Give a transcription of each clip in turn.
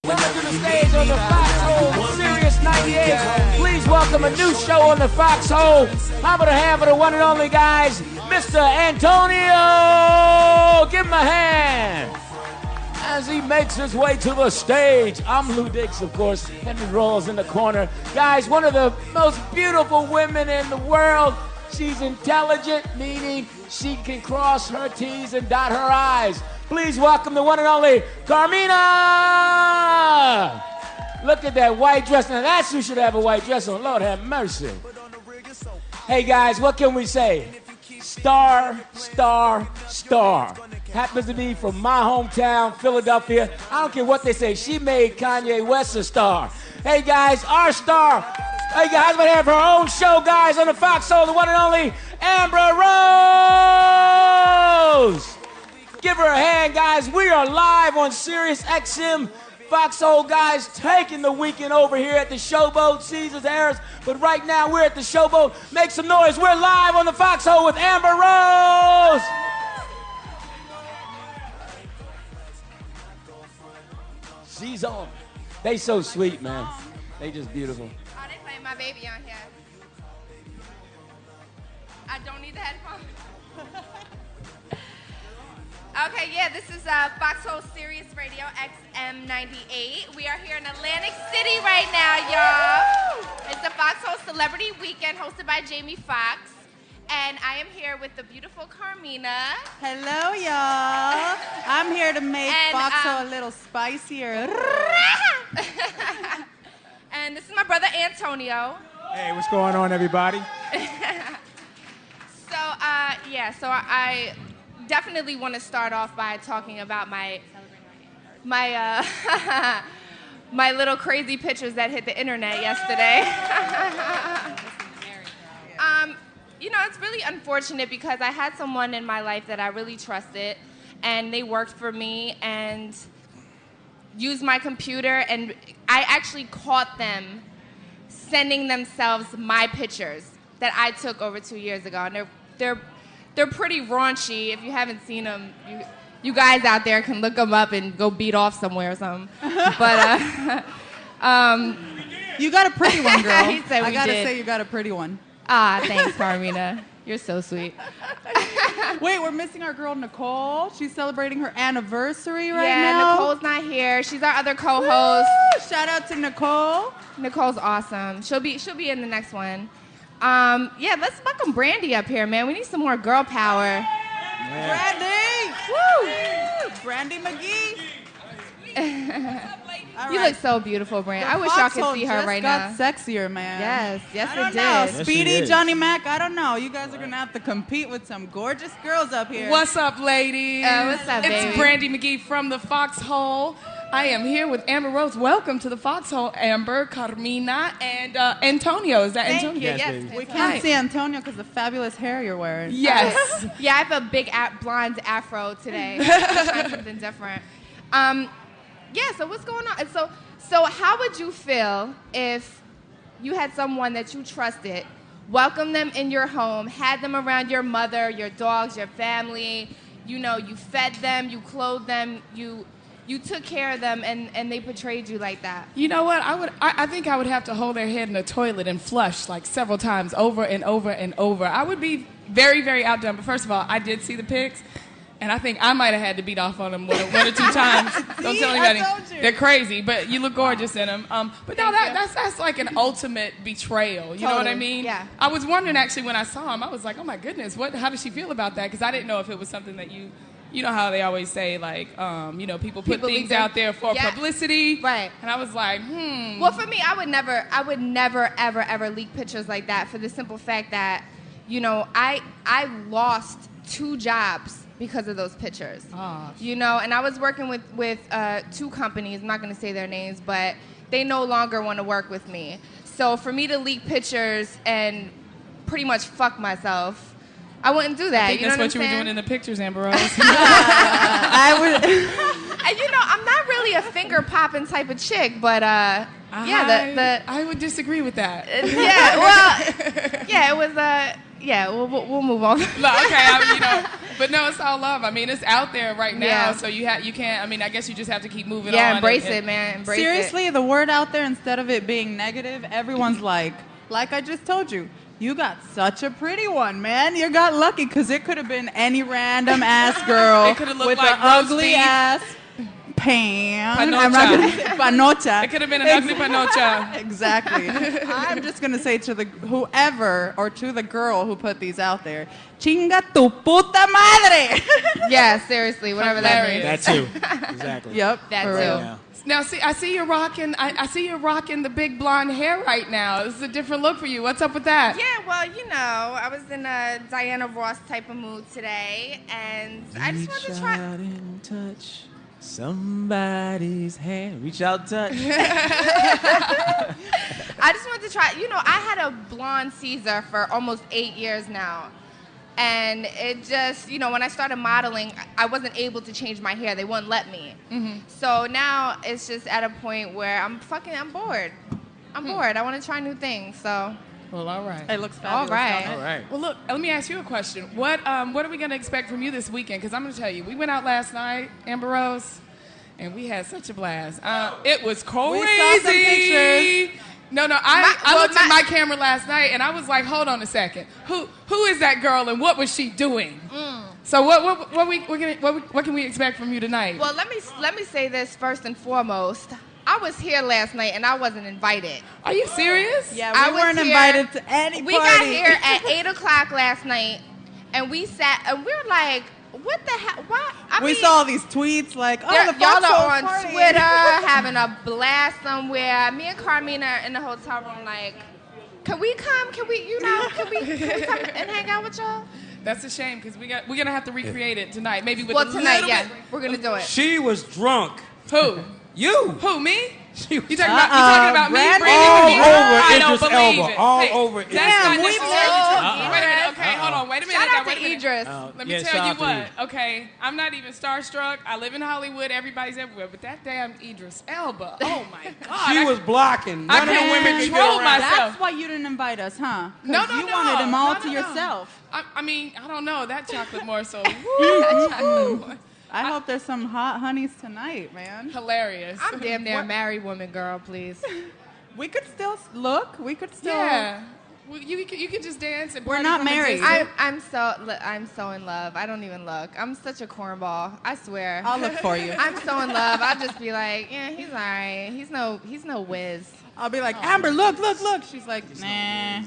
Coming to the stage on the Foxxhole Sirius 98. Please welcome a new show on the Foxxhole. I'm gonna have the one and only guys, Mr. Antonio. Give him a hand as he makes his way to the stage. I'm Lewis Dix, of course. Henry Rawls in the corner. Guys, one of the most beautiful women in the world. She's intelligent, meaning she can cross her T's and dot her I's. Please welcome the one and only Carmina! Look at that white dress. Now that's who should have a white dress on. Lord have mercy. Hey guys, what can we say? Star, star, star. Happens to be from my hometown, Philadelphia. I don't care what they say. She made Kanye West a star. Hey guys, our star. Hey guys, we're gonna have her own show, guys, on the Foxxhole, the one and only Amber Rose. Give her a hand, guys. We are live on Sirius XM. Foxxhole, guys, taking the weekend over here at the Showboat. Caesar's airs, but right now we're at the Showboat. Make some noise. We're live on the Foxxhole with Amber Rose. She's on. They so sweet, man. They just beautiful. Oh, they playing my baby on here. I don't need the headphones. Okay, yeah, this is Foxxhole Sirius Radio XM98. We are here in Atlantic City right now, y'all. It's the Foxxhole Celebrity Weekend hosted by Jamie Foxx. And I am here with the beautiful Carmina. Hello, y'all. I'm here to make Foxxhole a little spicier. And this is my brother Antonio. Hey, what's going on, everybody? So I definitely want to start off by talking about my little crazy pictures that hit the internet yesterday. You know, it's really unfortunate because I had someone in my life that I really trusted, and they worked for me and used my computer, and I actually caught them sending themselves my pictures that I took over 2 years ago, and they're pretty raunchy. If you haven't seen them, you guys out there can look them up and go beat off somewhere or something. But you got a pretty one, girl. He said I gotta did. say you got a pretty one. Ah, thanks, Carmina. You're so sweet. Wait, we're missing our girl Nicole. She's celebrating her anniversary right now. Yeah, Nicole's not here. She's our other co-host. Woo! Shout out to Nicole. Nicole's awesome. She'll be in the next one. Yeah, let's welcome Brandi up here, man. We need some more girl power. Yeah. Brandi! Woo! Brandi McGee. You look so beautiful, Brandi. I wish y'all could see her right now. Got sexier, man. Yes, I it don't did. know. Yes, Speedy, she is. Johnny Mac, I don't know. You guys are going to have to compete with some gorgeous girls up here. What's up, ladies? What's up, baby? It's Brandi McGee from the Foxxhole. I am here with Amber Rose. Welcome to the Foxxhole, Amber, Carmina, and Antonio. Is that Antonio? Yes, baby. We can't see Antonio because of the fabulous hair you're wearing. Yes. Yeah, I have a big blonde afro today. Trying something different. Yeah, so what's going on? So how would you feel if you had someone that you trusted, welcomed them in your home, had them around your mother, your dogs, your family, you know, you fed them, you clothed them, you took care of them, and they betrayed you like that? You know what? I think I would have to hold their head in the toilet and flush like several times over and over and over. I would be very, very outdone. But first of all, I did see the pics. And I think I might have had to beat off on them one or two times. Don't tell anybody. They're crazy, but you look gorgeous in them. But no, that's like an ultimate betrayal. You know what I mean? Yeah. I was wondering actually when I saw him, I was like, oh my goodness, how does she feel about that? Because I didn't know if it was something that you know how they always say like, you know, people put things out there for publicity. Right. And I was like, Well, for me, I would never, ever leak pictures like that for the simple fact that, you know, I lost 2 jobs because of those pictures. Oh. You know, and I was working with 2 companies, I'm not going to say their names, but they no longer want to work with me. So for me to leak pictures and pretty much fuck myself, I wouldn't do that. I think you know that's what you I'm were doing in the pictures, Amber Rose. I would. And you know, I'm not really a finger popping type of chick, but I would disagree with that. Yeah, well, yeah, it was we'll move on. No, okay, But no, it's all love. I mean, it's out there right now, Yeah. so you can't. I mean, I guess you just have to keep moving on. Yeah, embrace it, man. Embrace Seriously, it. the word out there, instead of it being negative, everyone's like I just told you, you got such a pretty one, man. You got lucky because it could have been any random ass girl It could have looked with like an roast ugly beef. ass pan. Panocha. I'm not gonna say panocha. It could have been an ugly panocha. Exactly. I'm just gonna say to whoever or to the girl who put these out there, chinga tu puta madre. Yeah, seriously, whatever that means. That too. Exactly. Yep. That for too. real. Yeah. Now, see, I see you're rocking. I see you're rocking the big blonde hair right now. This is a different look for you. What's up with that? Yeah, well, you know, I was in a Diana Ross type of mood today, and I just wanted to try. Reach out and touch somebody's hand. Reach out, touch. I just wanted to try. You know, I had a blonde Caesar for almost 8 years now. And it just, you know, when I started modeling, I wasn't able to change my hair. They wouldn't let me. Mm-hmm. So now it's just at a point where I'm bored. I'm bored. I want to try new things. So, Well, all right. It looks all fabulous. right. All right. Well, look, let me ask you a question. What are we going to expect from you this weekend? Because I'm going to tell you, we went out last night, Amber Rose, and we had such a blast. It was crazy. We saw some pictures. No, I looked at my camera last night, and I was like, hold on a second. Who is that girl, and what was she doing? So what can we expect from you tonight? Well, let me say this first and foremost. I was here last night, and I wasn't invited. Are you serious? Yeah, I we was weren't here- invited to any We party. got here at 8 o'clock last night, and we sat, and we were like, what the hell? What? We saw these tweets like, oh, the y'all Foxxhole are on party. Twitter having a blast somewhere. Me and Carmina in the hotel room, like, can we come? Can we come and hang out with y'all? That's a shame, because we're going to have to recreate it tonight. Maybe with Well, a tonight, little yeah, bit. we're gonna do it. She was drunk. Who? You. Who, me? She was You talking about me? Brandi Brandi McGee? over I don't Idris believe Elba. it. All Hey, over that's Idris not Elba. necessarily- Wait a minute. Okay, hold on. Wait a minute. Shout out Wait a to minute. Idris. Let Yeah, me shout tell you out to what. you. Okay, I'm not even starstruck. I live in Hollywood. Everybody's everywhere. But that damn Idris Elba. Oh my God. She was blocking. I None of the can't women could control get around. myself. That's why you didn't invite us, huh? 'Cause No, you wanted them all to yourself. I mean, I don't know. That chocolate more so. I hope there's some hot honeys tonight, man. Hilarious. I'm damn near a married woman, girl. Please. We could still look. We could still. Yeah. Well, you can just dance and We're party not from a married. distance. I'm so in love. I don't even look. I'm such a cornball. I swear. I'll look for you. I'm so in love. I'll just be like, yeah, he's all right. He's no whiz. I'll be like, Amber, look. She's like, nah.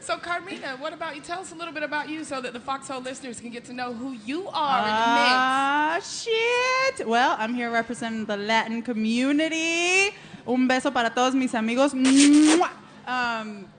So, Carmina, what about you? Tell us a little bit about you so that the Foxxhole listeners can get to know who you are in the mix. Ah, shit. Well, I'm here representing the Latin community. Un beso para todos mis amigos. Mwah.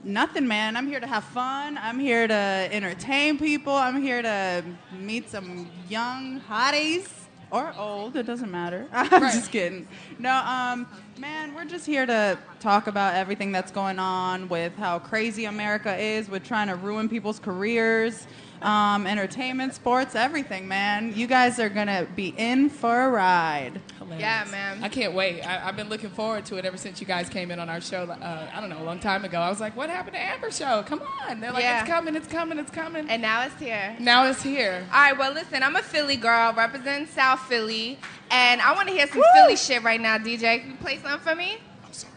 Nothing, man. I'm here to have fun. I'm here to entertain people. I'm here to meet some young hotties. Or old, it doesn't matter. I'm just kidding. No, man, we're just here to talk about everything that's going on with how crazy America is with trying to ruin people's careers, entertainment, sports, everything, man. You guys are going to be in for a ride. Hilarious. Yeah, man. I can't wait. I've been looking forward to it ever since you guys came in on our show, I don't know, a long time ago. I was like, what happened to Amber's show? Come on. They're like, Yeah. it's coming, it's coming, it's coming. And now it's here. Now it's here. All right, well, listen, I'm a Philly girl, representing South Philly, and I want to hear some Philly shit right now, DJ. Can you play something for me?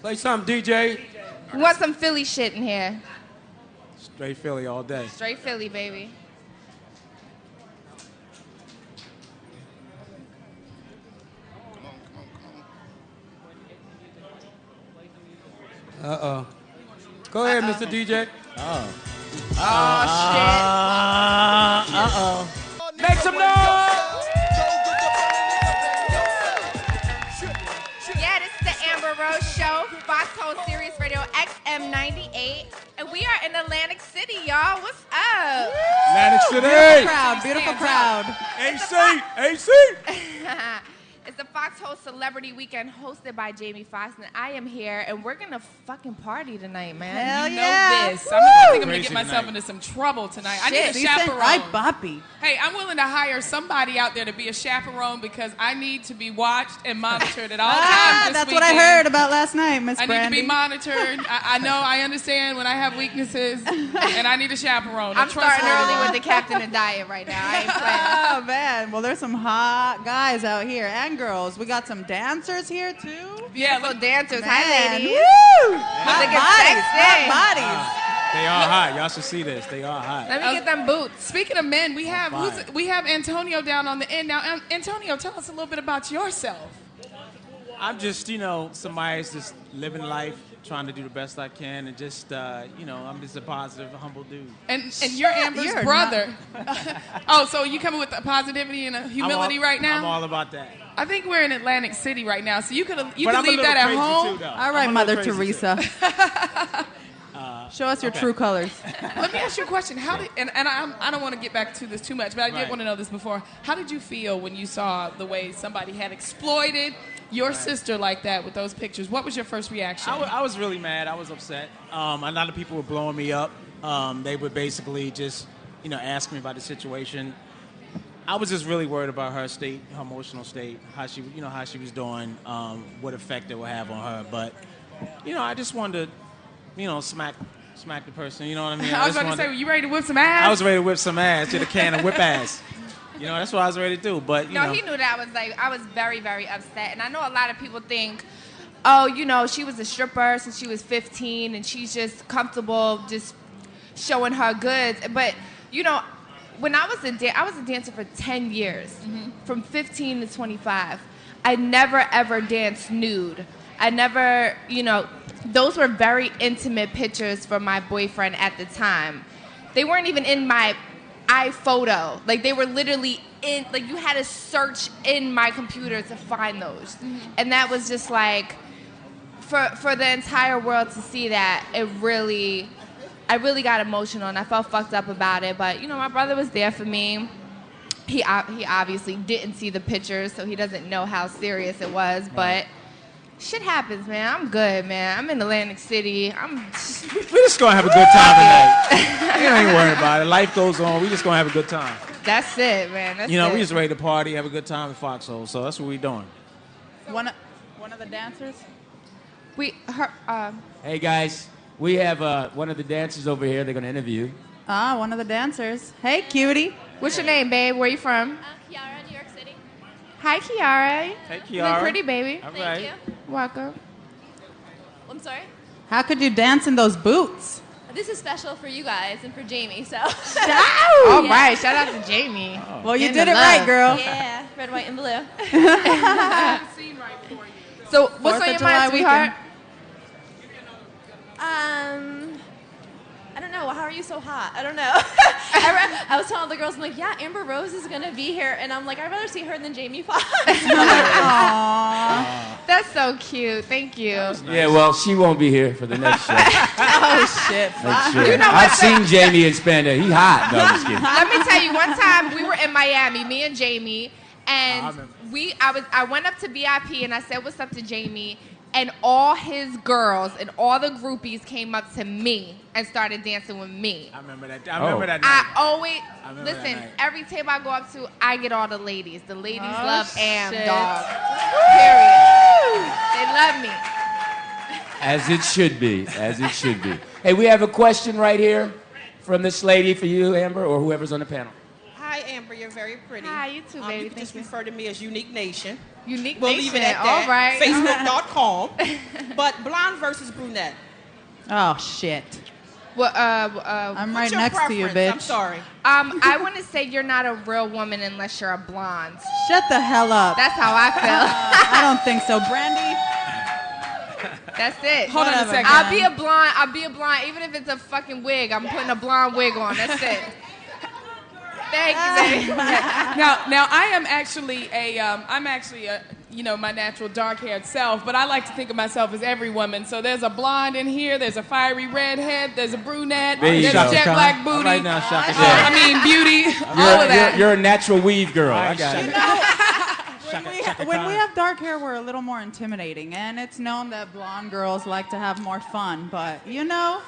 Play something, DJ. We want some Philly shit in here. Straight Philly all day. Straight Philly, baby. Uh-oh. Go ahead, Mr. DJ. Oh, Uh-oh. Make some noise! shit. Yeah, this is the Amber Rose Show, Foxxhole Sirius Radio XM98, and we are in Atlantic City, y'all. What's up? Atlantic Beautiful City! crowd, beautiful crowd. AC! AC! It's It's the Foxxhole Celebrity Weekend hosted by Jamie Foxx, and I am here, and we're gonna fucking party tonight, man. Hell You yeah. know this. I think I'm gonna Crazy get myself tonight. into some trouble tonight. I Shit, need a you said chaperone. right, Boppy. Hey, I'm willing to hire somebody out there to be a chaperone because I need to be watched and monitored at all times this That's weekend. what I heard about last night, Miss I Brandi. need to be monitored. I know, I understand when I have weaknesses, and I need a chaperone. I'm starting early with the Captain and Diet right now. I ain't playing. Oh, man. Well, there's some hot guys out here and girls. We got some dancers here, too. Yeah, Beautiful look, dancers. Man. Hi, ladies. Woo! Looking Hot sexy. bodies. Hot bodies. They are hot. Y'all should see this. They are hot. Let me get them boots. speaking of men, we have fire. we have Antonio down on the end. Now, Antonio, tell us a little bit about yourself. I'm just, somebody that's just living life, trying to do the best I can, and just, I'm just a positive, humble dude. And you're Amber's You're brother. Oh, so you coming with the positivity and humility right now? I'm all about that. I think we're in Atlantic City right now, so you could But leave I'm a that little at crazy home. too, though. All right, I'm a Mother little crazy, Teresa. Show us your Okay. true colors. Let me ask you a question. How did and I don't want to get back to this too much, but I did Right. want to know this before. How did you feel when you saw the way somebody had exploited your sister like that with those pictures? What was your first reaction? I was really mad. I was upset. A lot of people were blowing me up. They would basically just, ask me about the situation. I was just really worried about her state, her emotional state, how she was doing, what effect it would have on her. But, I just wanted to, smack the person. You know what I mean? I was just about to wanted say, were you ready to whip some ass? I was ready to whip some ass, get a can of whip ass. That's what I was ready to do. But No, he knew that I was very, very upset. And I know a lot of people think, oh, she was a stripper since she was 15 and she's just comfortable just showing her goods. But, when I was a dancer for 10 years, from 15 to 25. I never, ever danced nude. I never, those were very intimate pictures for my boyfriend at the time. They weren't even in my iPhoto. Like, they were literally in, like, you had to search in my computer to find those. And that was just like, for the entire world to see that, I really got emotional and I felt fucked up about it. But, my brother was there for me. He obviously didn't see the pictures, so he doesn't know how serious it was. But shit happens, man. I'm good, man. I'm in Atlantic City. we're just going to have a good time tonight. You ain't worried about it. Life goes on. We're just going to have a good time. That's it, man. That's it. We just ready to party, have a good time at Foxxhole. So that's what we're doing. One of the dancers? Hey, guys, we have one of the dancers over here. They're going to interview. One of the dancers. Hey, cutie. What's your name, babe? Where you from? Kiara, New York City. Hi, Kiara. Hey, You look Kiara. pretty, baby. All Thank right. you. Welcome. I'm sorry. How could you dance in those boots? This is special for you guys and for Jamie, so. All Yeah. right. Shout out to Jamie. Well, you Getting did the it right, love. girl. Yeah, red, white, and blue. So, what's 4th on of your July mind, sweetheart? I don't know. How are you so hot? I don't know. I was telling all the girls, I'm like, yeah, Amber Rose is going to be here. And I'm like, I'd rather see her than Jamie Foxx. Aww. That's so cute. Thank you. Yeah, well, she won't be here for the next show. Oh, shit. Next show. You know I've what's seen Jamie in Spanda. He hot. No, I'm just kidding. Let me tell you, one time we were in Miami, me and Jamie, and remember. I went up to VIP and I said what's up to Jamie, and all his girls and all the groupies came up to me and started dancing with me. I remember that. I remember that night. I always I remember that listen. night. Every table I go up to, I get all the ladies. The ladies Oh, love Am, shit. dog. Period. They love me. As it should be. As it should be. Hey, we have a question right here from this lady for you, Amber, or whoever's on the panel. Hi, Amber. You're very pretty. Hi, you too, baby. You can Thank just you. refer to me as Unique Nation. Unique We'll nation. leave it at All that. right. Facebook.com. But blonde versus brunette. Oh, shit. Well, I'm What's right your next to you, preference? bitch. I'm sorry. I want to say you're not a real woman unless you're a blonde. Shut the hell up. That's how I feel. I don't think so. Brandi? That's it. Hold on a Whatever. second. I'll be a blonde. Even if it's a fucking wig, I'm putting a blonde wig on. That's it. Thank you, baby. Now I am actually my natural dark-haired self, but I like to think of myself as every woman. So there's a blonde in here, there's a fiery redhead, there's a brunette, There you there's go. a jet black booty. All right now, Shaka Yeah. Khan. I mean beauty, all of that. You're a natural weave girl. I got it. when we have dark hair, we're a little more intimidating, and it's known that blonde girls like to have more fun. But you know,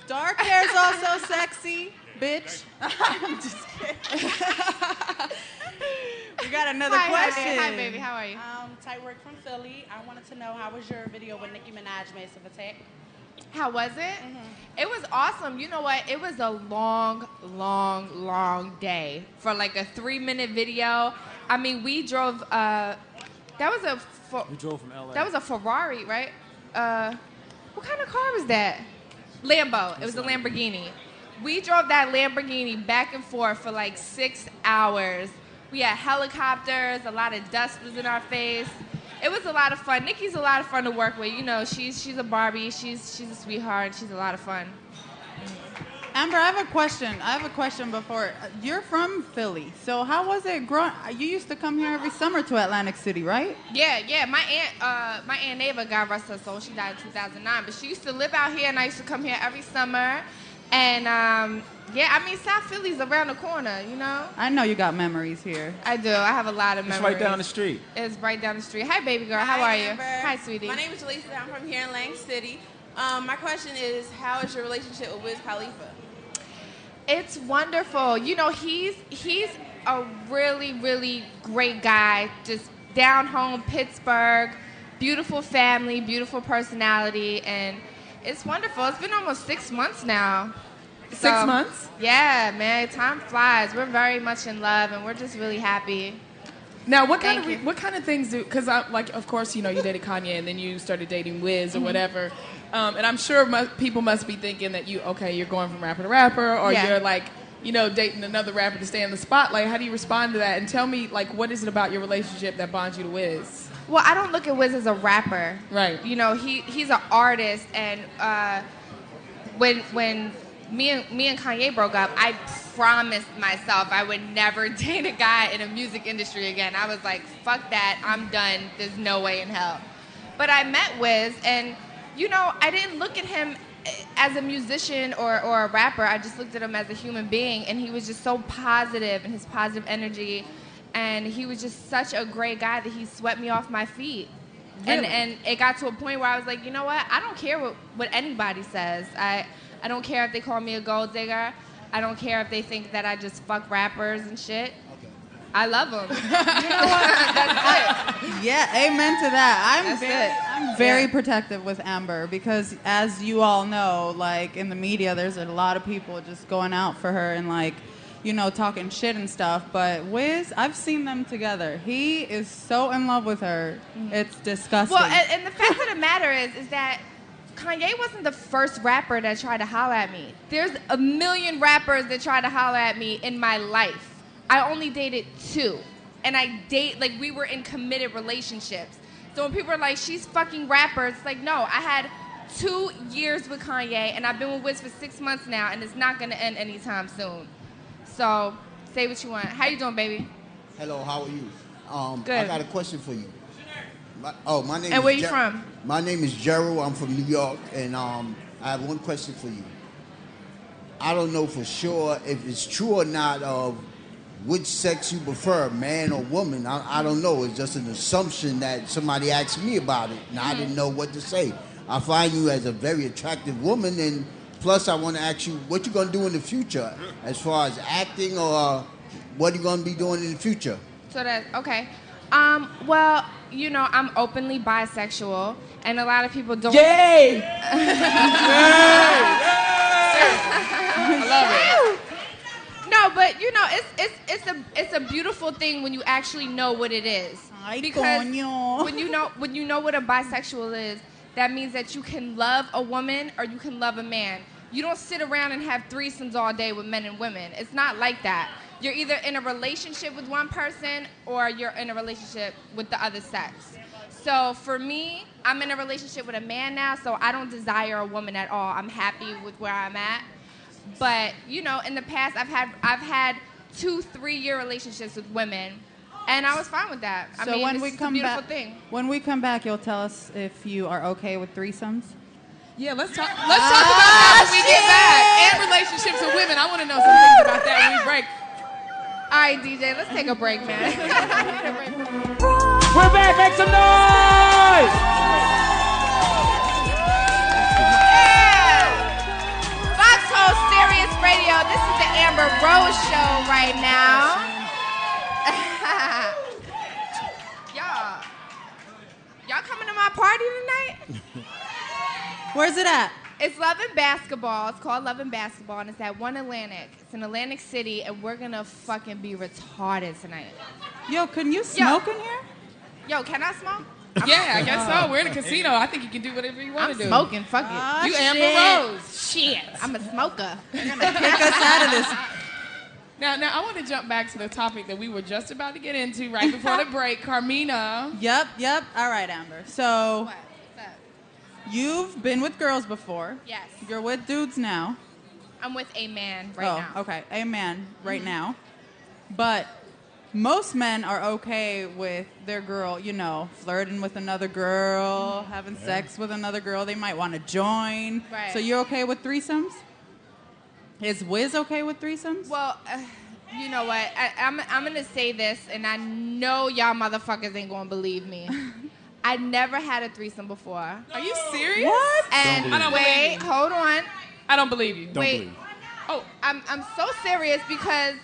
dark hair's also sexy, bitch. I'm just kidding. We got another question. Hi, baby. How are you? Tight work from Philly. I wanted to know, how was your video with Nicki Minaj, Massive Attack? How was it? Mm-hmm. It was awesome. You know what? It was a long, long, long day for like a 3-minute video. I mean, we drove. We drove from LA. That was a Ferrari, right? What kind of car was that? Lambo. It was a Lamborghini. We drove that Lamborghini back and forth for like 6 hours. We had helicopters. A lot of dust was in our face. It was a lot of fun. Nikki's a lot of fun to work with. You know, she's a Barbie. She's a sweetheart. She's a lot of fun. Amber, I have a question before. You're from Philly, so how was it growing? You used to come here every summer to Atlantic City, right? Yeah. My aunt Neva, God rest her soul, she died in 2009, but she used to live out here, and I used to come here every summer. And South Philly's around the corner, you know. I know you got memories here. I do. I have a lot of memories. It's right down the street. It's right down the street. Hi, baby girl. How are you? Amber. Hi, sweetie. My name is Jaleesa. I'm from here in Lang City. My question is, how is your relationship with Wiz Khalifa? It's wonderful. You know, he's a really, really great guy. Just down home, Pittsburgh, beautiful family, beautiful personality, and it's wonderful. It's been almost 6 months now. 6 months? Yeah, man. Time flies. We're very much in love, and we're just really happy. Now, what kind of things do? Because of course, you know, you dated Kanye, and then you started dating Wiz or whatever. And I'm sure people must be thinking that you're going from rapper to rapper, or you're like, you know, dating another rapper to stay in the spotlight. How do you respond to that? And tell me, like, what is it about your relationship that bonds you to Wiz? Well, I don't look at Wiz as a rapper. Right. You know, he's an artist, and when me and Kanye broke up, I promised myself I would never date a guy in a music industry again. I was like, fuck that, I'm done. There's no way in hell. But I met Wiz, and, you know, I didn't look at him as a musician or a rapper. I just looked at him as a human being, and he was just so positive, and his positive energy, and he was just such a great guy that he swept me off my feet. Really? And it got to a point where I was like, you know what? I don't care what anybody says. I don't care if they call me a gold digger. I don't care if they think that I just fuck rappers and shit. Okay. I love them. You know what? That's it. Yeah, amen to that. I'm very protective with Amber because, as you all know, like in the media, there's a lot of people just going out for her and like, you know, talking shit and stuff. But Wiz, I've seen them together. He is so in love with her. It's disgusting. Well, and the fact of the matter is that Kanye wasn't the first rapper that tried to holler at me. There's a million rappers that tried to holler at me in my life. I only dated 2. And we were in committed relationships. So when people are like, she's fucking rappers, it's like, no, I had 2 years with Kanye, and I've been with Wiz for 6 months now, and it's not going to end anytime soon. So say what you want. How you doing, baby? Hello, how are you? Good. I got a question for you. My name and where you from? My name is Gerald. I'm from New York, and I have one question for you. I don't know for sure if it's true or not of which sex you prefer, man or woman. I don't know. It's just an assumption that somebody asked me about it, and I didn't know what to say. I find you as a very attractive woman, and plus I want to ask you what you're going to do in the future as far as acting or what you're going to be doing in the future. So that's okay. Well, you know, I'm openly bisexual, and a lot of people don't. Yay! I love it. No, but you know, it's a beautiful thing when you actually know what it is. Because when you know what a bisexual is, that means that you can love a woman or you can love a man. You don't sit around and have threesomes all day with men and women. It's not like that. You're either in a relationship with one person or you're in a relationship with the other sex. So for me, I'm in a relationship with a man now, so I don't desire a woman at all. I'm happy with where I'm at. But, you know, in the past, I've had 2-3-year relationships with women, and I was fine with that. So I mean, when we it's come a beautiful back, thing. When we come back, you'll tell us if you are okay with threesomes. Yeah, let's talk about that when we get back. And relationships with women. I want to know some things about that when we break. All right, DJ, let's take a break, man. We're back. Make some noise. Yeah. Foxxhole Serious Radio. This is the Amber Rose Show right now. Y'all coming to my party tonight? Where's it at? It's Love and Basketball. It's called Love and Basketball, and it's at 1 Atlantic. It's in Atlantic City, and we're gonna fucking be retarded tonight. Yo, can you smoke in here? Yo, can I smoke? Yeah, I guess so. We're in a casino. I think you can do whatever you want to do. I'm smoking. Fuck it. You Amber Rose. Shit. I'm a smoker. They're gonna kick us out of this. Now, I want to jump back to the topic that we were just about to get into right before the break. Carmina. Yep. All right, Amber. So, What? What's up? you've been with girls before. Yes. You're with dudes now. I'm with a man right now. Okay. A man right now. But most men are okay with their girl, flirting with another girl, having sex with another girl. They might want to join. Right. So you're okay with threesomes? Is Wiz okay with threesomes? Well, you know what? I'm going to say this, and I know y'all motherfuckers ain't going to believe me. I never had a threesome before. Are you serious? What? And I don't believe wait, you. hold on. I don't believe you. Don't believe. Oh, I'm so serious because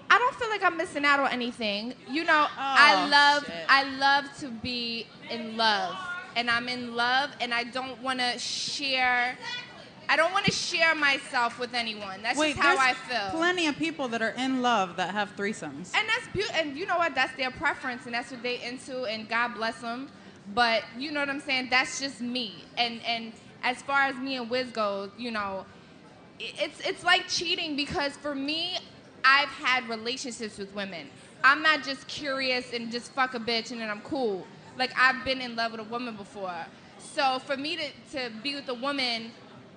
I don't feel like I'm missing out on anything. I love to be in love, and I'm in love, and I don't want to share. I don't want to share myself with anyone. That's just how I feel. Plenty of people that are in love that have threesomes. And that's beautiful. And you know what? That's their preference, and that's what they into. And God bless them. But you know what I'm saying? That's just me. And as far as me and Wiz goes, it's like cheating because for me, I've had relationships with women. I'm not just curious and just fuck a bitch and then I'm cool. Like I've been in love with a woman before. So for me to be with a woman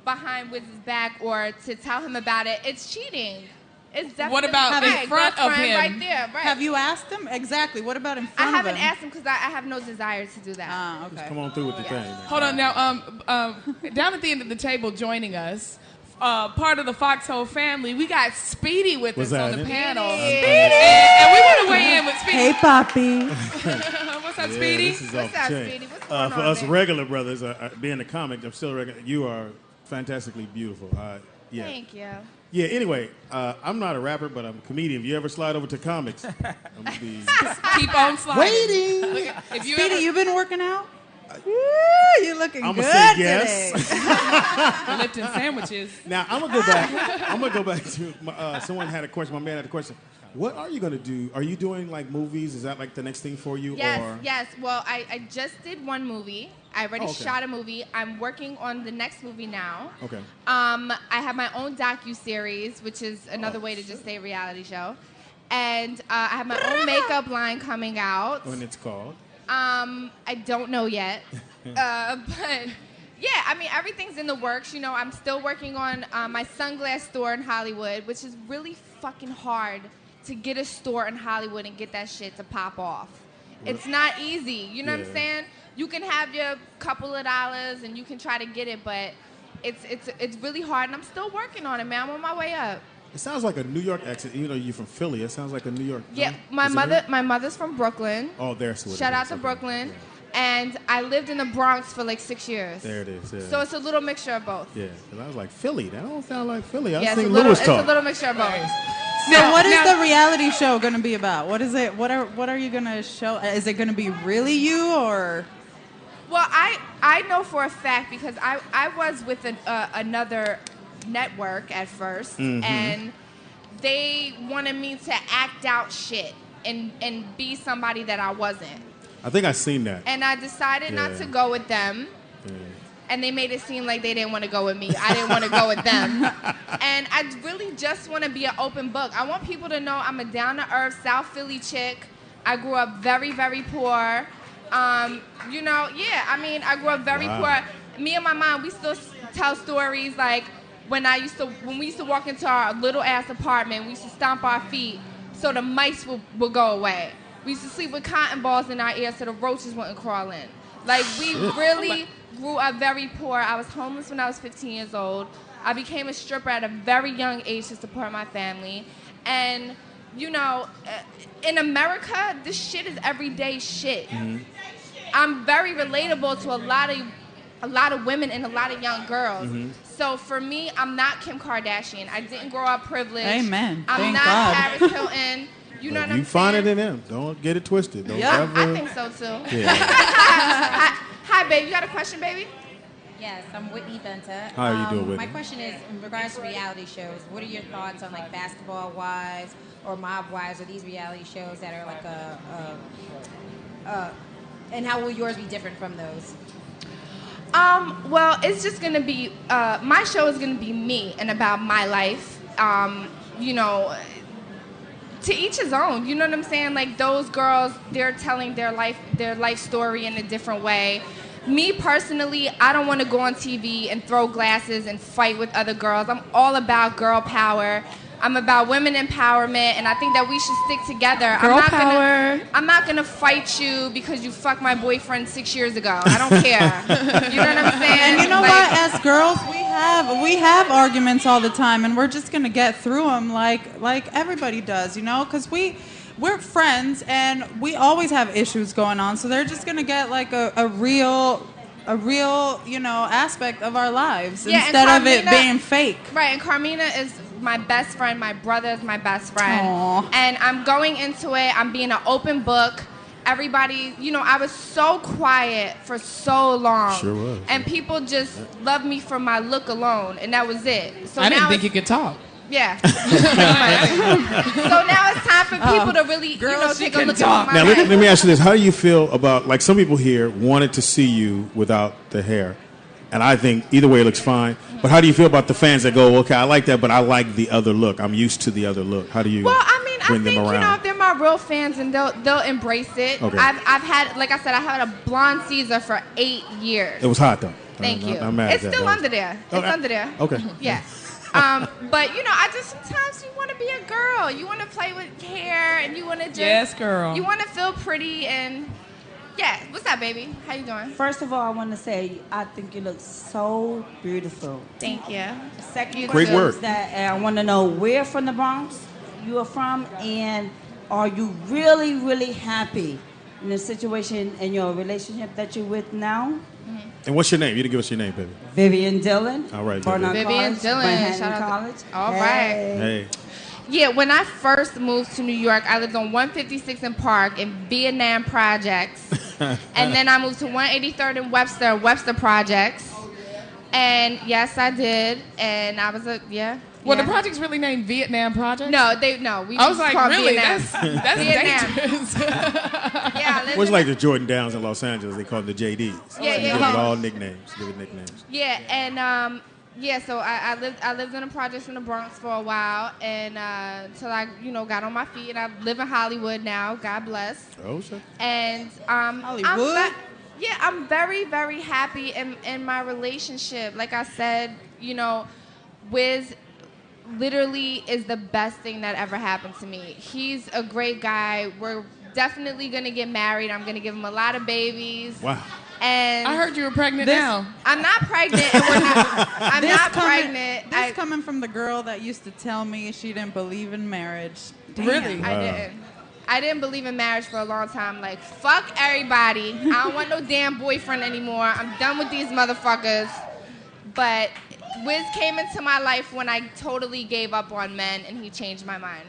behind Wiz's back or to tell him about it, it's cheating. It's definitely What about in front of him? Right there, right. Have you asked him? Exactly. What about in I front of him? haven't asked him because I have no desire to do that. Ah, okay. Just come on through with the thing. Man. Hold on now. Down at the end of the table joining us, part of the Foxxhole family, we got Speedy with us on the panel. And we want to weigh in with Speedy. Hey, Poppy. What's up, Speedy? This is What's off up, the chain. Speedy? What's going For on, us man? regular brothers, being a comic, I'm still regular. You are fantastically beautiful. Yeah. Thank you. Yeah, anyway, I'm not a rapper, but I'm a comedian. If you ever slide over to comics, I'm gonna be Keep on sliding. waiting. If you Speedy, ever, you been working out? Woo, you're looking I'm good gonna say yes. today. lifting sandwiches. Now I'm gonna go back to someone had a question. My man had a question. What are you gonna do? Are you doing like movies? Is that like the next thing for you? Yes, or? yes. Well, I just did one movie. I already shot a movie. I'm working on the next movie now. Okay. I have my own docu-series, which is another way to just say reality show. And I have my own makeup line coming out. When it's called? I don't know yet. But yeah, I mean, everything's in the works. I'm still working on my sunglass store in Hollywood, which is really fucking hard to get a store in Hollywood and get that shit to pop off. It's not easy. You know what I'm saying? You can have your couple of dollars and you can try to get it, but it's really hard, and I'm still working on it, man. I'm on my way up. It sounds like a New York accent. Even though you're from Philly, it sounds like a New York. Yeah, no? my mother's from Brooklyn. Oh, there's what Shout it out is. to Okay. Brooklyn. Yeah. And I lived in the Bronx for like 6 years. There it is. Yeah. So it's a little mixture of both. Yeah, because I was like, Philly? That don't sound like Philly. I Yeah, was thinking it's Lewis a talk. little mixture of both. So what is the reality show going to be about? What is it? What are you going to show? Is it going to be really you or? Well, I know for a fact because I was with another network at 1st, and they wanted me to act out shit and be somebody that I wasn't. I think I've seen that. And I decided not to go with them. Yeah. And they made it seem like they didn't want to go with me. I didn't want to go with them. And I really just want to be an open book. I want people to know I'm a down-to-earth South Philly chick. I grew up very, very poor. I grew up very poor. Me and my mom, we still tell stories like when we used to walk into our little-ass apartment, we used to stomp our feet so the mice would go away. We used to sleep with cotton balls in our ears so the roaches wouldn't crawl in. Like, we really grew up very poor. I was homeless when I was 15 years old. I became a stripper at a very young age to support my family. And you know, in America, this shit is everyday shit. I'm very relatable to a lot of women and a lot of young girls. So for me, I'm not Kim Kardashian. I didn't grow up privileged. Amen. I'm Thank not God. Paris Hilton. You know what I'm saying? You find it in them. Don't get it twisted. Don't Yeah, ever... I think so too. Yeah. Hi, baby. You got a question, baby? Yes, I'm Whitney Benta. How are you doing, Whitney? My question is, in regards to reality shows, what are your thoughts on like Basketball Wives or Mob Wives or these reality shows that are like and how will yours be different from those? Well, it's just gonna be my show is gonna be me and about my life. You know, to each his own. You know what I'm saying? Like those girls, they're telling their life story in a different way. Me personally, I don't want to go on TV and throw glasses and fight with other girls. I'm all about girl power. I'm about women empowerment, and I think that we should stick together. Girl power. I'm not gonna fight you because you fucked my boyfriend 6 years ago. I don't care. You know what I'm saying? And you know what? As girls, we have arguments all the time, and we're just gonna get through them like everybody does, you know? Because we're friends, and we always have issues going on. So they're just gonna get like a real, you know, aspect of our lives instead of it being fake. Right, and Carmina is my best friend. My brother is my best friend. Aww. And I'm going into it. I'm being an open book. Everybody, you know, I was so quiet for so long. Sure was. And people just loved me for my look alone, and that was it. So I didn't now think you could talk. Yeah. So now it's time for people to really, take a look at my Now, life. let me ask you this. How do you feel about, like, some people here wanted to see you without the hair? And I think either way it looks fine. But how do you feel about the fans that go, okay, I like that, but I like the other look. I'm used to the other look. How do you Well, I mean, bring I them think, around? if they're my real fans, and they'll embrace it. Okay. I've had, like I said, I had a blonde Caesar for 8 years. It was hot, though. Thank you. I'm mad It's at that. still under there. It's under there. Okay. Yeah. But I just sometimes you want to be a girl. You want to play with hair, and you want to just Yes, girl. You want to feel pretty, and yeah. What's up, baby? How you doing? First of all, I want to say I think you look so beautiful. Thank you. Second Great question work. is that I want to know where from the Bronx you are from, and are you really, really happy in the situation in your relationship that you're with now? And what's your name? You didn't give us your name, baby. Vivian Dillon. All right, Barnard Vivian College, Dillon. Manhattan Shout out to- College. All right. Hey. Yeah, when I first moved to New York, I lived on 156 in Park in Vietnam Projects. And then I moved to 183rd in Webster Projects. And yes, I did. And I was Well, the project's really named Vietnam Project? No, we I was just like, call it really? Vietnam. That's Vietnam. dangerous. Yeah, I lived Well, it's in like the Jordan Downs in Los Angeles. They call them the JDs. Yeah, So yeah, give yeah. it all nicknames. Give it nicknames. Yeah, and so I lived in the projects in the Bronx for a while, and till I got on my feet, and I live in Hollywood now. God bless. Oh, sure. And Hollywood? I'm very, very happy in my relationship. Like I said, Wiz literally is the best thing that ever happened to me. He's a great guy. We're definitely gonna get married. I'm gonna give him a lot of babies. Wow. And I heard you were pregnant now. I'm not pregnant. And I'm not pregnant. This coming from the girl that used to tell me she didn't believe in marriage. Damn. Really? I didn't. I didn't believe in marriage for a long time. Like, fuck everybody. I don't want no damn boyfriend anymore. I'm done with these motherfuckers. But Wiz came into my life when I totally gave up on men, and he changed my mind.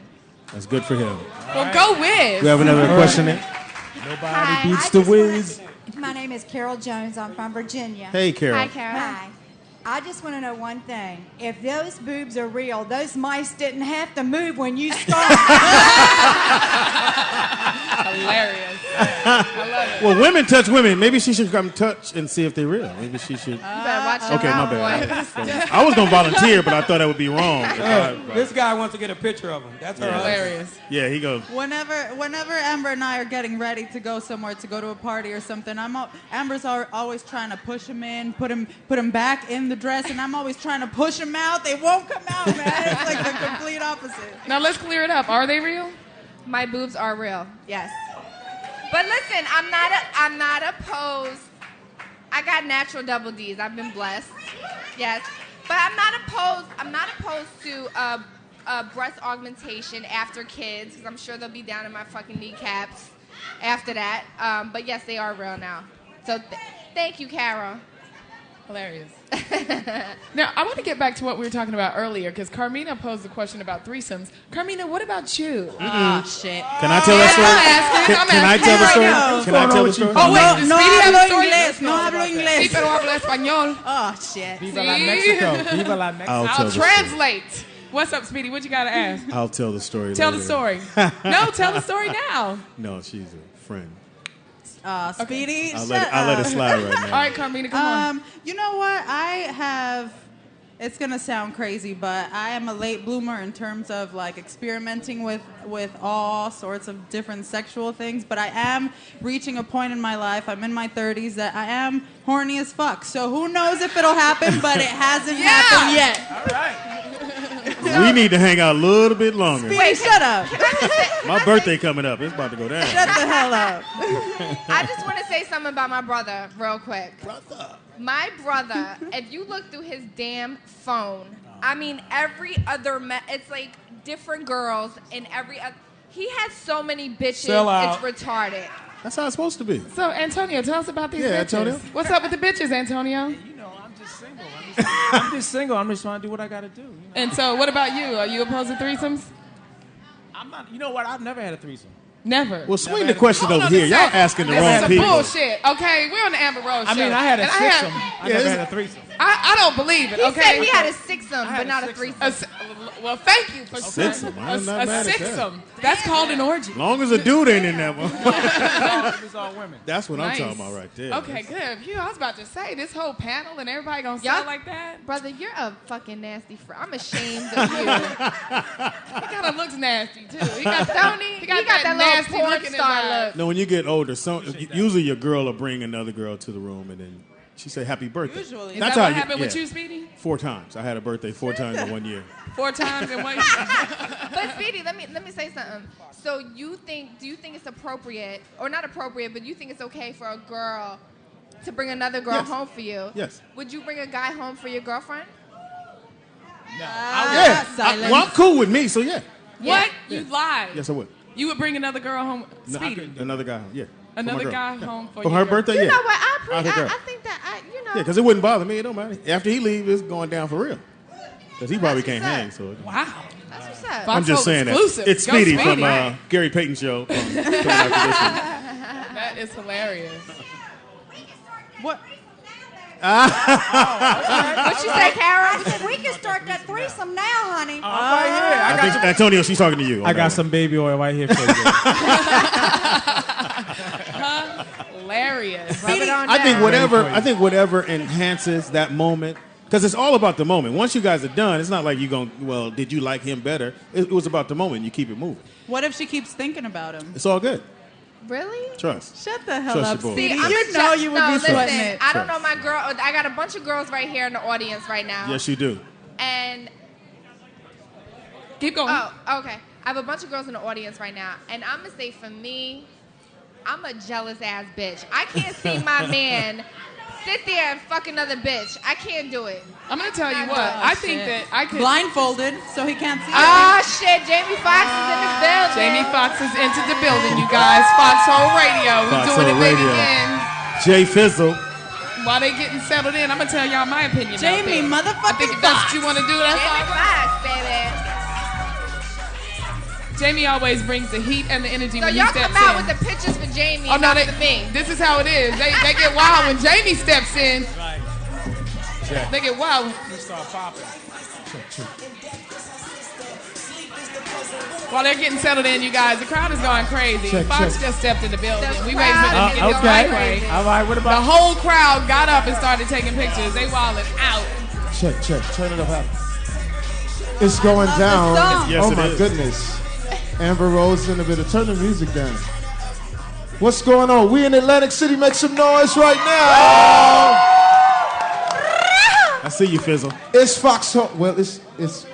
That's good for him. Well, go Wiz. We have another question there? Hi. Beats the Wiz. My name is Carol Jones. I'm from Virginia. Hey, Carol. Hi, Carol. Hi. I just want to know one thing. If those boobs are real, those mice didn't have to move when you started. Hilarious. I love it. Well, women touch women. Maybe she should come touch and see if they're real. Maybe she should. You better watch your Okay, my mouth, bad. boy. I was going to volunteer, but I thought that would be wrong. This guy wants to get a picture of him. That's her husband. Hilarious. Yeah, he goes. Whenever Amber and I are getting ready to go somewhere, to go to a party or something, Amber's always trying to push him in, put him back in the dress, and I'm always trying to push him out. They won't come out, man. It's like the complete opposite. Now let's clear it up. Are they real? My boobs are real. Yes. But listen, I'm not opposed. I got natural double D's. I've been blessed. Yes. But I'm not opposed to breast augmentation after kids, because I'm sure they'll be down in my fucking kneecaps after that. But yes, they are real now. So thank you, Carol. Hilarious. Now, I want to get back to what we were talking about earlier, because Carmina posed the question about threesomes. Carmina, what about you? Oh, shit. Can I tell that story? Can I tell the story? Can I tell the story? Oh, wait. No Speedy hablo has a story? inglés. No hablo inglés. Sí, pero hablo español. Oh, shit. Viva la Mexico. Viva la Mexico. I'll translate. What's up, Speedy? What you got to ask? I'll tell the story Tell later. the story. No, tell the story now. No, she's a friend. Speedy, I'll let it slide right now. All right, Carmina, come on. You know what? It's going to sound crazy, but I am a late bloomer in terms of like experimenting with all sorts of different sexual things, but I am reaching a point in my life, I'm in my 30s, that I am horny as fuck. So who knows if it'll happen, but it hasn't happened yet. All right. We need to hang out a little bit longer. Wait, shut up. My birthday coming up. It's about to go down. Shut the hell up. I just want to say something about my brother real quick. My brother, if you look through his damn phone, I mean, every other, it's like different girls in every other, he has so many bitches, Sell out. it's retarded. That's how it's supposed to be. So, Antonio, tell us about these bitches. Antonio. What's up with the bitches, Antonio? You know, I'm just single. I'm just single. I'm just trying to do what I got to do. You know? And so, what about you? Are you opposed to threesomes? I'm not. You know what? I've never had a threesome. Never. Well, swing the question over here. Y'all asking the wrong people. This is bullshit. Okay, we're on the Amber Rose show. I mean, I had a And sixsome. I never had a threesome. I don't believe it. He Okay. said he had a sixsome, but not a threesome. Well, thank you for saying Sixsome. I'm not mad at that. sixsome. That's called an orgy. As long as a dude ain't in that one. It's all women. That's what Nice. I'm talking about right there. Okay, good. Phew, I was about to say, this whole panel and everybody gonna Y'all- sound like that? Brother, you're a fucking nasty friend. I'm ashamed of you. He kind of looks nasty, too. He got, Don't he? he got that that little nasty porn look in his star eye. look. No, when you get older, usually your girl will bring another girl to the room and then she say happy birthday. Usually. Is that what happened with you, Speedy? 4 times. I had a birthday 4 times in 1 year. 4 times in 1 year? But Speedy, let me say something. So do you think it's appropriate, or not appropriate, but you think it's okay for a girl to bring another girl Yes. home for you? Yes. Would you bring a guy home for your girlfriend? Yeah. silence. Well, I'm cool with me, so yeah. What? Yeah. You lied. Yes, I would. You would bring another girl home, No, Speedy. another guy home, yeah. For my Another girl. guy Yeah. home for For your her girl. birthday, You yeah. know what? Out her girl. I think that Yeah, because it wouldn't bother me. It don't matter. After he leaves, it's going down for real. Because he probably can't hang. So Wow. That's what's up. I'm just Foxxhole saying exclusive. that. It's Go Speedy Speedy. from Gary Payton's show. Coming after this one. That is hilarious. What? What you say, Carol? I said, we can start that threesome now, honey. I think, Antonio, she's talking to you. I got some baby oil right here for you. Hilarious. I think whatever enhances that moment, because it's all about the moment. Once you guys are done, it's not like you going, well, did you like him better? It was about the moment. You keep it moving. What if she keeps thinking about him? It's all good. Really? Trust. Shut the hell Trust up, your boy. Speedy. I'm You know you would be listen, sweating it. I don't know my girl. I got a bunch of girls right here in the audience right now. Yes, you do. And keep going. Oh, okay. I have a bunch of girls in the audience right now, and I'm gonna say for me, I'm a jealous ass bitch. I can't see my man sit there and fuck another bitch. I can't do it. I'm going to tell you Not what. doing I it. think that I could. Blindfolded, so he can't see. Ah, shit. Jamie Foxx is in the building. Jamie Foxx is into the building, you guys. Foxxhole Radio. We're doing it big Radio. again. Jay Fizzle. While they getting settled in, I'm going to tell y'all my opinion. Jamie, I motherfucking think if that's what you want to do, that's Jamie all right. Foxx, baby. Jamie always brings the heat and the energy So when he y'all steps come out in. with the pictures for Jamie Oh, and no, not for me. this is how it is. They get wild when Jamie steps in. Check. They get wild. You start popping. While they're getting settled in, you guys, the crowd is going crazy. Check, Fox check. just stepped in the building. The We waiting for them to get okay. right way. All right. What The about? whole crowd got up and started taking pictures. They wilding out. Check. Turn it up. It's going down. Yes, oh it my is. goodness. Amber Rose in a bit of turn the music down. What's going on? We in Atlantic City. Make some noise right now. I see you, Fizzle. It's Foxxhole. Well, it's the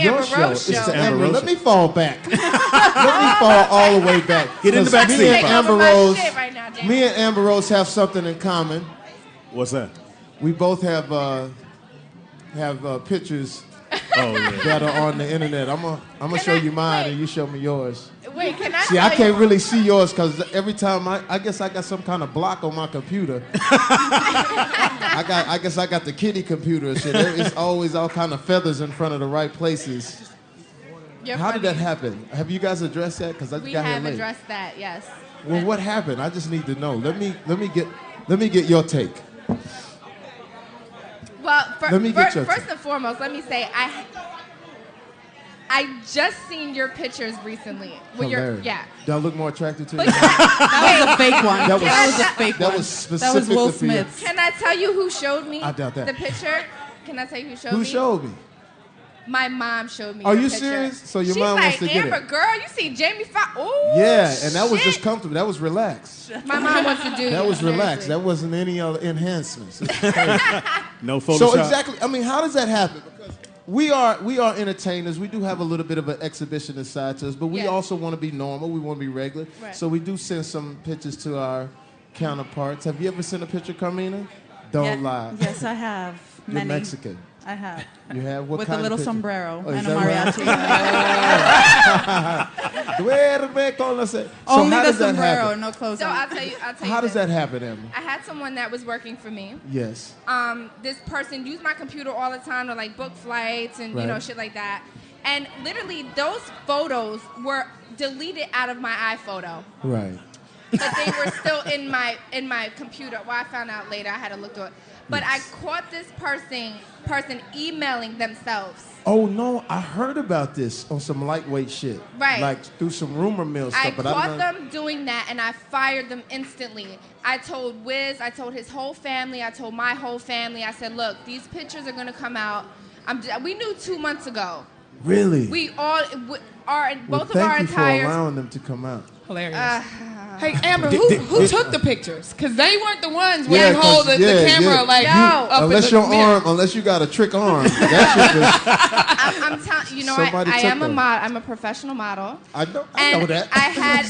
your Amber show. Rose It's show. the Amber Amber. Rose Let show. me fall back. Let me fall all the way back. Get in the 'Cause back me seat, and Fox. Amber My Rose. shit right now, Jamie. Me and Amber Rose have something in common. What's that? We both have pictures that are on the internet. I'm gonna show you mine and you show me yours. Wait, can I? See, I can't really see yours because every time I guess I got some kind of block on my computer. I guess I got the kitty computer and shit. It's always all kind of feathers in front of the right places. How did that happen? Have you guys addressed that? Because I got We here have late. addressed that, yes. Well, what happened? I just need to know. Let me get your take. Well, Let me get your first and foremost, let me say I just seen your pictures recently. With Hilarious. yeah. Do I look more attractive to you? That was a fake one. That was a fake that one. was specifically That was Will for you. Smith. Can I tell you who showed me I doubt that. the picture? Can I tell you who showed me? Who showed me? My mom showed me. Are your you picture. serious? So your She's mom like, wants to get Amber, it. girl, you see Jamie Foxx? Oh, Yeah, and that was shit. just comfortable. That was relaxed. My mom wants to do That you, was relaxed. seriously. That wasn't any other enhancements. No Photoshop. So exactly, I mean, how does that happen? Because we are entertainers. We do have a little bit of an exhibitionist side to us, but we Yes. also want to be normal. We want to be regular. Right. So we do send some pictures to our counterparts. Have you ever sent a picture, Carmina? Don't lie. Yes, I have. You're Many. Mexican. I have. You have what With kind a little of picture? sombrero Oh, is and a that mariachi. Duerme con la se- So Only how the does that sombrero, happen? no clothes So on. I'll tell you. How does that happen, Amber? I had someone that was working for me. Yes. This person used my computer all the time to like book flights and you know Right. shit like that. And literally those photos were deleted out of my iPhoto. Right. But they were still in my computer. Well, I found out later. I had to look through it. But I caught this person emailing themselves. Oh no, I heard about this on some lightweight shit. Right. Like through some rumor mill stuff. I but caught I don't know. them doing that, and I fired them instantly. I told Wiz, I told his whole family, I told my whole family. I said, look, these pictures are gonna come out. We knew 2 months ago. Really? We all are Well, both of our thank you for entire. allowing them to come out. Hilarious. Hey, Amber, who took the pictures? Because they weren't the ones where you 'cause- hold the camera like up unless in your the mirror. arm, unless you got a trick arm. That shit was, I'm telling you, know, Somebody I took am a them. model. I'm a professional model. I know And that. I had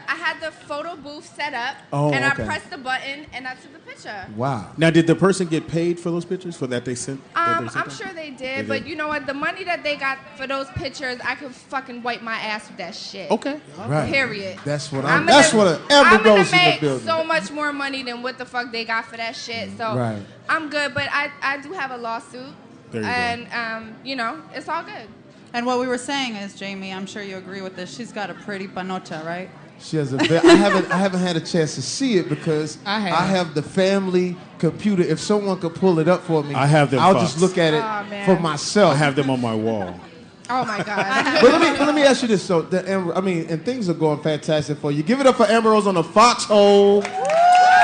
I had the photo booth set up, Oh, and okay. I pressed the button, and I took the picture. Wow. Now, did the person get paid for those pictures for that they sent? that they sent I'm them? sure they They did, did. but you know what? The money that they got for those pictures, I could fucking wipe my ass with that shit. Okay. Right. Period. That's what I'm I'm. That's gonna- what Amber I'm gonna Rose in the make building. so much more money than what the fuck they got for that shit. So Right. I'm good, but I do have a lawsuit, There you go. and you know, it's all good. And what we were saying is, Jamie, I'm sure you agree with this. She's got a pretty panocha, right? She has a. I haven't had a chance to see it because I have. I have the family computer. If someone could pull it up for me, I have them. I'll Fox. just look at it Oh, man. for myself. I have them on my wall. Oh my god. But let me ask you this. So, and things are going fantastic for you. Give it up for Amber Rose on the Foxxhole.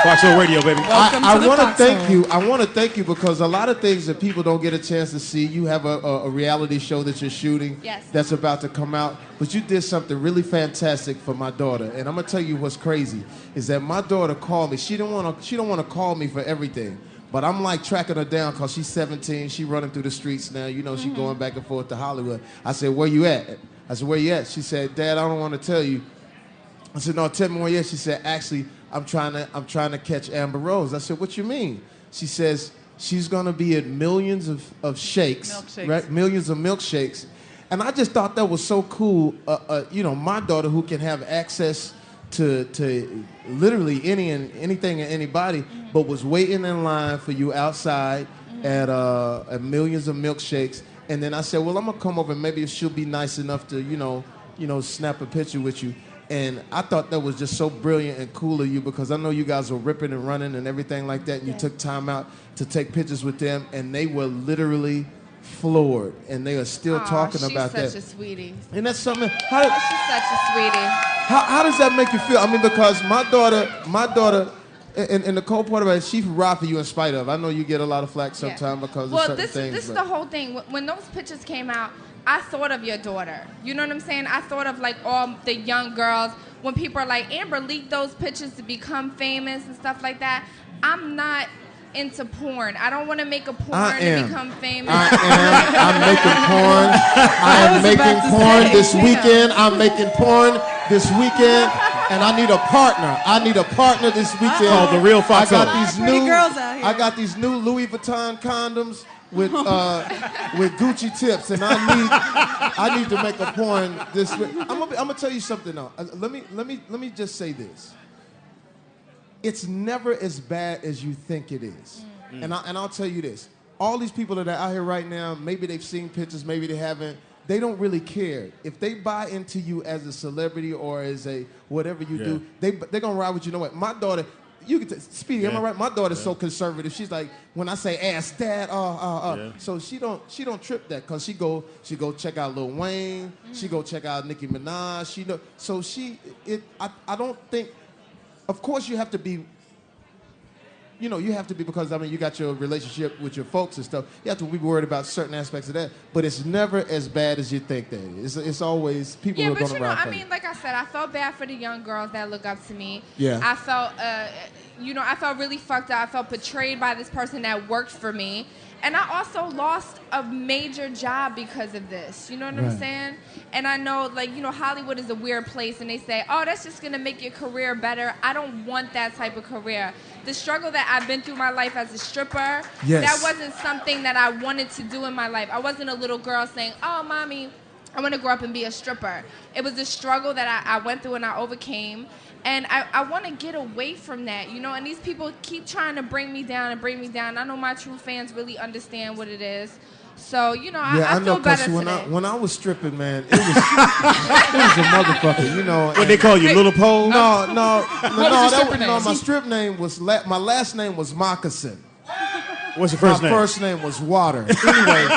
Foxxhole Radio, baby. I want to thank you. I want to thank you because a lot of things that people don't get a chance to see. You have a reality show that you're shooting. Yes. That's about to come out. But you did something really fantastic for my daughter. And I'm gonna tell you what's crazy is that my daughter called me. She don't want to call me for everything. But I'm like tracking her down because she's 17. She running through the streets now. You know, she going back and forth to Hollywood. I said, where you at? I said, where you at? She said, Dad, I don't want to tell you. I said, no, tell me where you at. She said, actually, I'm trying to catch Amber Rose. I said, what you mean? She says, she's going to be at millions of shakes, Milkshakes. right? Millions of milkshakes. And I just thought that was so cool. You know, my daughter who can have access to literally anything and anybody, but was waiting in line for you outside at millions of milkshakes. And then I said, well, I'm gonna come over and maybe she'll be nice enough to, you know, snap a picture with you. And I thought that was just so brilliant and cool of you because I know you guys were ripping and running and everything like that. And you took time out to take pictures with them, and they were literally floored, and they are still talking about that. She's such a sweetie. And that's something. She's such a sweetie. How does that make you feel? I mean, because my daughter, and the cold part about it, she ride for you in spite of. I know you get a lot of flack sometimes because of certain things. This is but- the whole thing. When those pictures came out, I thought of your daughter. You know what I'm saying? I thought of like all the young girls. When people are like, Amber leaked those pictures to become famous and stuff like that. I'm not into porn. I don't want to make a porn to become famous. I'm making porn. I am making porn this weekend. I'm making porn this weekend. And I need a partner. I need a partner this weekend. Called the real Foxxhole. I got these new Louis Vuitton condoms. with Gucci tips, and I need to make a porn this week. I'm gonna tell you something though. Let me just say this. It's never as bad as you think it is, and I'll tell you this. All these people that are out here right now, maybe they've seen pictures, maybe they haven't. They don't really care. If they buy into you as a celebrity or as a whatever you do, they're gonna ride with you. You know what? My daughter, Speedy, am I right? My daughter's so conservative. She's like, when I say ask dad, So she don't trip that because she go check out Lil Wayne, she go check out Nicki Minaj. I don't think. Of course, you have to be. You have to be because you got your relationship with your folks and stuff. You have to be worried about certain aspects of that, but it's never as bad as you think that it is. It's always people who are going to ride for you. Like I said, I felt bad for the young girls that look up to me. Yeah. I felt, I felt really fucked up. I felt betrayed by this person that worked for me. And I also lost a major job because of this. You know what I'm saying? And I know, Hollywood is a weird place, and they say, oh, that's just going to make your career better. I don't want that type of career. The struggle that I've been through my life as a stripper, that wasn't something that I wanted to do in my life. I wasn't a little girl saying, oh, mommy, I want to grow up and be a stripper. It was a struggle that I went through and I overcame. And I want to get away from that, and these people keep trying to bring me down and bring me down. I know my true fans really understand what it is. So, I feel better today. When I was stripping, man, it was a motherfucker, What they call you, Little Pole? No, name? my strip name was, my last name was Moccasin. What's your first name? My first name was Water. Anyway,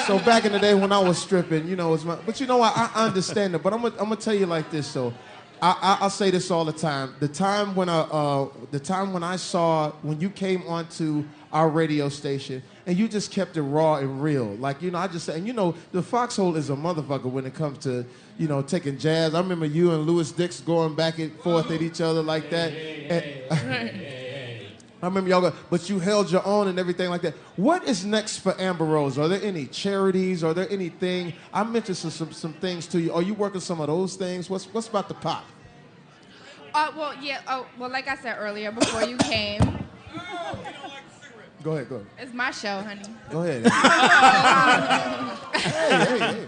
so back in the day when I was stripping, but you know what, I understand it. But I'm gonna tell you like this, so. I'll say this all the time. The time when I saw when you came onto our radio station and you just kept it raw and real, I just said, and the Foxxhole is a motherfucker when it comes to taking jazz. I remember you and Lewis Dix going back and forth at each other like that. I remember y'all but you held your own and everything like that. What is next for Amber Rose? Are there any charities? Are there anything? I mentioned some things to you. Are you working some of those things? What's about the pop? Like I said earlier, before you came. Go ahead. It's my show, honey. Go ahead. Hey.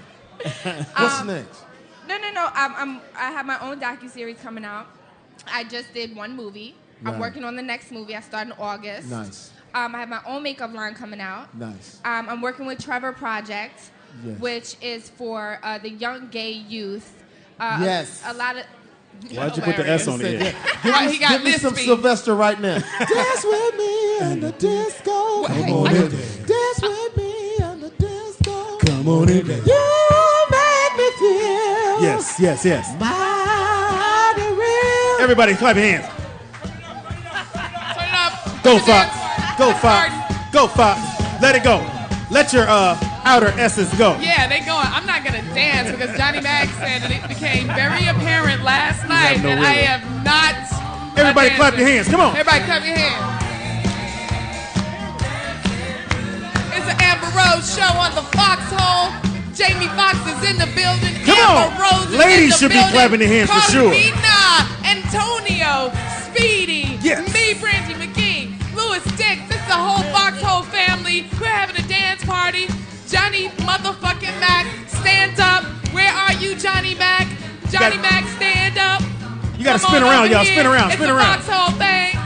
What's next? No. I have my own docuseries coming out. I just did one movie. Right. I'm working on the next movie. I start in August. Nice. I have my own makeup line coming out. Nice. I'm working with Trevor Project, yes. which is for the young gay youth. Yes. A lot of. Why'd you put the S on it? Give me some Sylvester right now. Dance with me in the disco. Come on in. Dance with me in the disco. Come on in. You make me feel. Yes. Mighty real. Everybody clap your hands. Turn it up. Go, Fox. Go, Fox. Let it go. Let your outer essence go. Yeah, they going. I'm not going to dance because Johnny Mac said that it became very apparent last night that I have not. Everybody clap your hands. Come on. Everybody clap your hands. It's an Amber Rose show on the Foxxhole. Jamie Foxx is in the building. Come Amber on. Rose is Ladies in the should building. be clapping their hands for sure. Carmina, Antonio, Speedy, yes. me, Brandi McGee, Lewis Dix. This is the whole Foxxhole family. We're having a dance party. Johnny motherfucking Mac, stand up. Where are you, Johnny Mac? Johnny Mac, stand up. You gotta spin around, y'all. Spin around, spin around. It's the Foxxhole thing.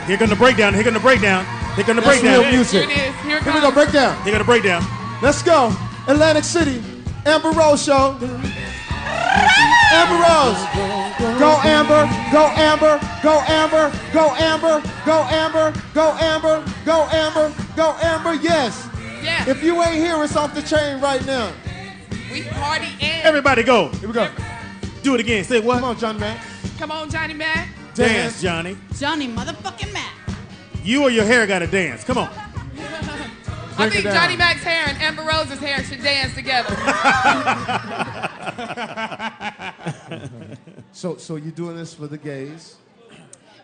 Here come the breakdown. That's real music. Here it is. Here it we goes. go, breakdown. Here go the breakdown. Let's go. Atlantic City, Amber Rose show. Amber Rose. Go Amber, go Amber, go Amber, go Amber, go Amber, go Amber, go Amber, go Amber, yes. Yeah. If you ain't here, it's off the chain right now. We party in. Everybody go. Here we go. Do it again. Say what? Come on, Johnny Mac. Come on, Johnny Mac. Dance, Johnny. Johnny motherfucking Mac. You or your hair gotta dance. Come on. I think Johnny Mac's hair and Amber Rose's hair should dance together. So you're doing this for the gays?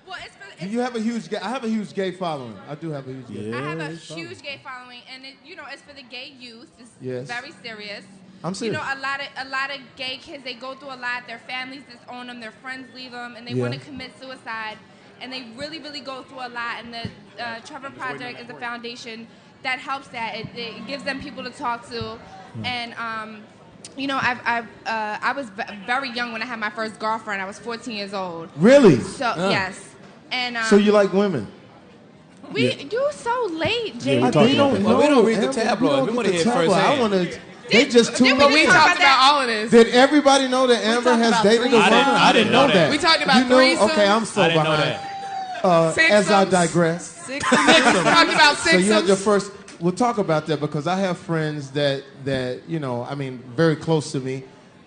Well, You have a huge gay. I have a huge gay following. I do have a huge gay. I have a huge gay following, and it's for the gay youth. It's very serious. I'm serious. A lot of gay kids, they go through a lot. Their families disown them. Their friends leave them, and they want to commit suicide. and they really, really go through a lot. And the Trevor Project is a foundation that helps that. It gives them people to talk to, and you know, I was very young when I had my first girlfriend. I was 14 years old. Really? So yes, and so you like women? You so late, JD. We don't read the tabloids. We want to hear firsthand. They just tuned But we talked about all of this. Did everybody know that Amber has dated a woman? I didn't know that. We talked about threesomes. Okay, I'm so behind. As I digress. We talked about sixums. So you had your first. We'll talk about that because I have friends that you know, I mean, very close to me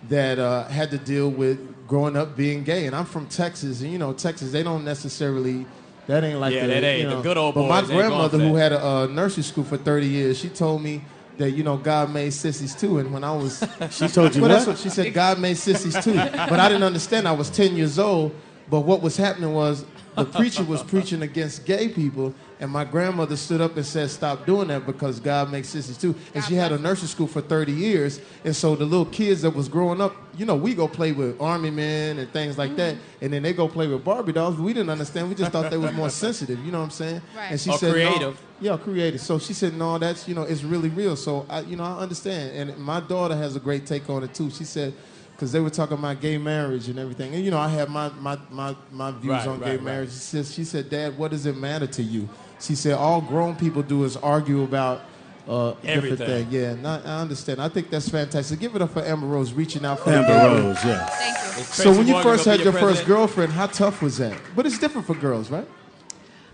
that had to deal with growing up being gay. And I'm from Texas, and you know, Texas, they don't necessarily. That ain't like that ain't the good old boys. But my grandmother, who had a nursery school for 30 years, she told me that, you know, God made sissies too. And when I was... She told you what? what? That's what she said, God made sissies too. But I didn't understand. I was 10 years old. But what was happening was the preacher was preaching against gay people, and my grandmother stood up and said, stop doing that because God makes sissies too. And she had a nursery school for 30 years. And so the little kids that was growing up, you know, we go play with army men and things like that. And then they go play with Barbie dolls. But we didn't understand. We just thought they was more sensitive. You know what I'm saying? Right. And she Or said, creative. No. Yeah, creative. So she said, no, that's, you know, it's really real. So, I understand. And my daughter has a great take on it too. She said, because they were talking about gay marriage and everything. And, you know, I have my views on gay marriage. She said, Dad, what does it matter to you? She said, all grown people do is argue about different things. Yeah, and I understand. I think that's fantastic. Give it up for Amber Rose reaching out for Amber Rose, yes. Thank you. So when you first had your first girlfriend, how tough was that? But it's different for girls, right?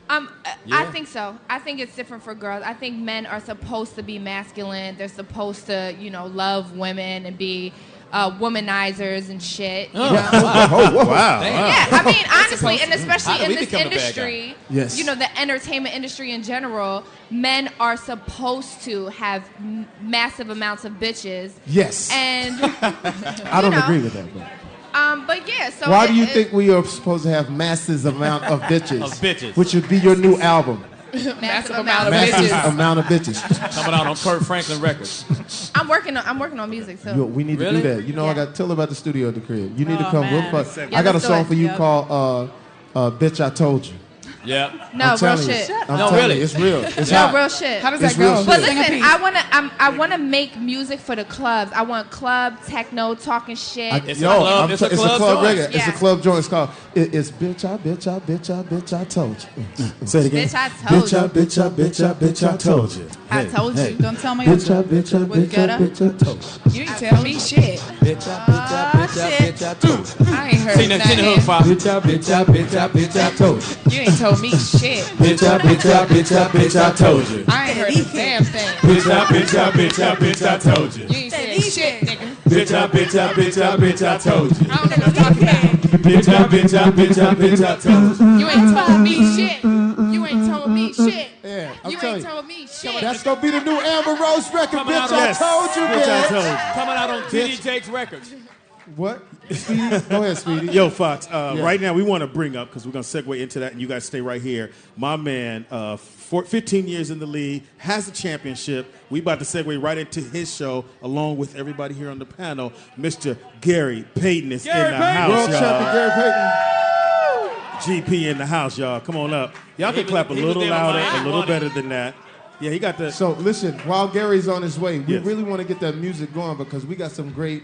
I think so. I think it's different for girls. I think men are supposed to be masculine. They're supposed to, you know, love women and be womanizers and shit. You know? Wow. Yeah, I mean, honestly, and especially in this become the bad industry, Yes. you know, the entertainment industry in general, men are supposed to have massive amounts of bitches. Yes. And I don't agree with that. but yeah, so Why do you think we are supposed to have massive amount of bitches? Of bitches. Which would be your new album. massive amount of Massive bitches. amount of bitches. Coming out on Kurt Franklin Records. I'm working on music too. We need to do that. You know, I got tell her about the studio at the crib. You need to come. man. We'll fuck. Yeah, I got a let's do song it. for you Yep. called "Bitch I Told You." Yeah. No, I'm real telling you. shit. I'm No, telling really? you, it's real. It's No, hot. real shit. How does It's that go? real But shit. listen, I wanna make music for the clubs. I want club techno talking shit. It's a club It's a joint. club reggae. It's a Yeah. club joint. It's called it's bitch I told you. Say it again. Bitch, I told you. Bitch, I told you. I told you. Don't tell me Bitch with gutter. I told you. You ain't tell me shit. Bitch, I told you. I ain't heard Sing the nothing. hook, Pop. Bitch I told you. You ain't told me shit. Bitch, I told you. I ain't heard a damn thing. Bitch, I told you. You ain't said shit, nigga. Bitch, I told you. I don't know what you're talking about. Bitch, I told you. You ain't told me shit. You ain't told me shit. Yeah, I'm You telling ain't you. told me shit. That's gonna be the new Amber Rose record. Coming Bitch out I on- told you, Bitch, I bitch. told you. Coming out on TD Jakes Records. What? Speedy? Go ahead, Speedy. Yo, Fox, right now we want to bring up, because we're going to segue into that, and you guys stay right here. My man, 15 years in the league, has a championship. We about to segue right into his show, along with everybody here on the panel. Mr. Gary Payton is in the house, World y'all. champion Gary Payton. GP in the house, y'all. Come on up. Y'all can clap a he was little there with louder, Miami a little Money. better than that. Yeah, he got the... So listen, while Gary's on his way, we Yes. really want to get that music going because we got some great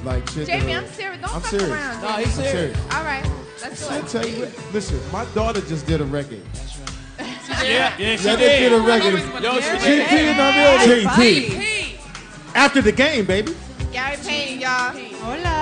like shit. Jamie, that- I'm serious. Don't I'm fuck serious. around. No, Jamie. he's I'm serious. serious. All right, let's do I'll it. tell you what, listen, my daughter just did a record. Yeah, she Yeah, they did a did. record. Yo, she GP did. in the building. JP. After the game, baby. Gary Payton, y'all. Hola.